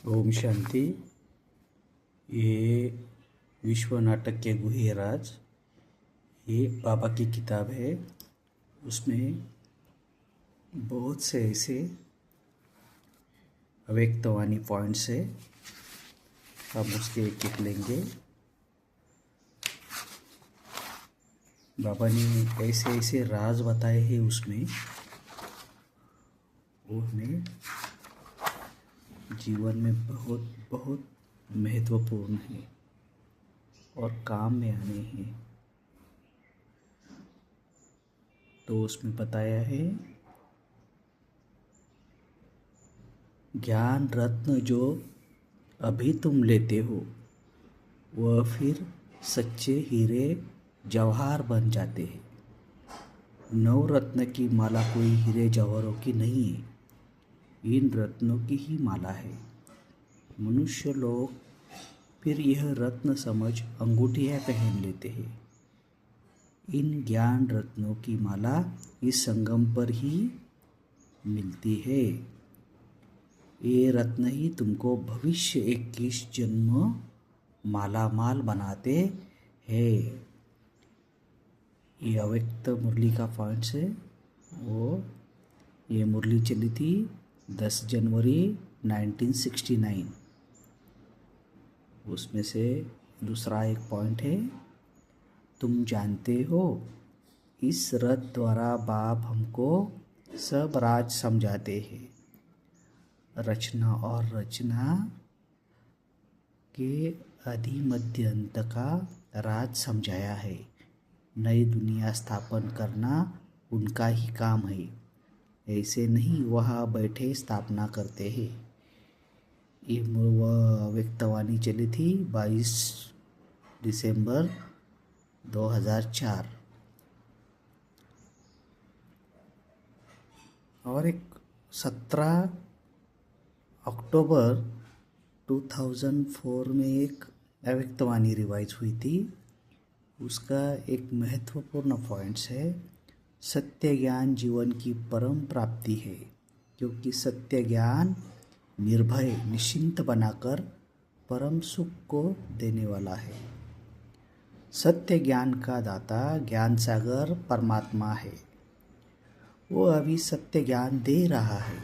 ओम शांति। ये विश्व नाटक के गुहे राज, ये बाबा की किताब है। उसमें बहुत से ऐसे अव्यक्तवाणी पॉइंट्स है। हम उसके एक एक लेंगे। बाबा ने ऐसे ऐसे राज बताए हैं उसमें, वो हमें जीवन में बहुत बहुत महत्वपूर्ण है और काम में आने हैं। तो उसमें बताया है, ज्ञान रत्न जो अभी तुम लेते हो वह फिर सच्चे हीरे जवाहर बन जाते हैं। नवरत्न की माला कोई हीरे जवाहरों की नहीं है, इन रत्नों की ही माला है। मनुष्य लोग फिर यह रत्न समझ अंगूठियाँ पहन लेते हैं। इन ज्ञान रत्नों की माला इस संगम पर ही मिलती है। ये रत्न ही तुमको भविष्य 21 जन्म मालामाल बनाते हैं। ये अव्यक्त मुरली का पॉइंट्स है। ये मुरली चली थी 10 जनवरी 1969। उसमें से दूसरा एक पॉइंट है, तुम जानते हो इस रथ द्वारा बाप हमको सब राज समझाते हैं। रचना और रचना के आदि मध्य अंत का राज समझाया है। नई दुनिया स्थापन करना उनका ही काम है, ऐसे नहीं वहाँ बैठे स्थापना करते हैं। ये वह व्यक्तवाणी चली थी 22 दिसंबर 2004। और एक 17 अक्टूबर 2004 में एक अव्यक्तवाणी रिवाइज हुई थी। उसका एक महत्वपूर्ण पॉइंट्स है, सत्य ज्ञान जीवन की परम प्राप्ति है, क्योंकि सत्य ज्ञान निर्भय निश्चिंत बनाकर परम सुख को देने वाला है। सत्य ज्ञान का दाता ज्ञान सागर परमात्मा है। वो अभी सत्य ज्ञान दे रहा है।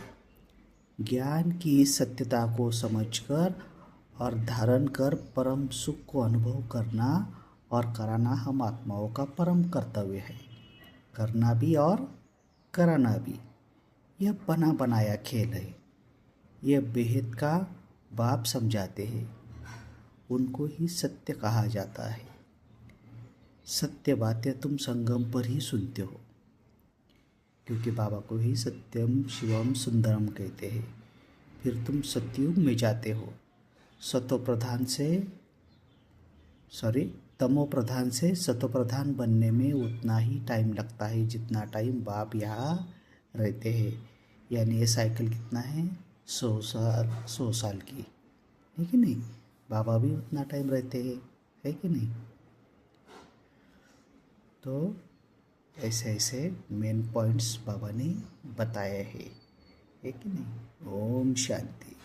ज्ञान की सत्यता को समझकर और धारण कर परम सुख को अनुभव करना और कराना हम आत्माओं का परम कर्तव्य है। करना भी और कराना भी, यह बना बनाया खेल है। यह बेहद का बाप समझाते हैं, उनको ही सत्य कहा जाता है। सत्य बातें तुम संगम पर ही सुनते हो, क्योंकि बाबा को ही सत्यम शिवम सुंदरम कहते हैं। फिर तुम सतयुग में जाते हो। तमो प्रधान से सतो प्रधान बनने में उतना ही टाइम लगता है जितना टाइम बाप यहाँ रहते हैं। यानी ये साइकिल कितना है, 100 साल की है कि नहीं। बाबा भी उतना टाइम रहते हैं, है कि नहीं। तो ऐसे ऐसे मेन पॉइंट्स बाबा ने बताए हैं, है कि नहीं। ओम शांति।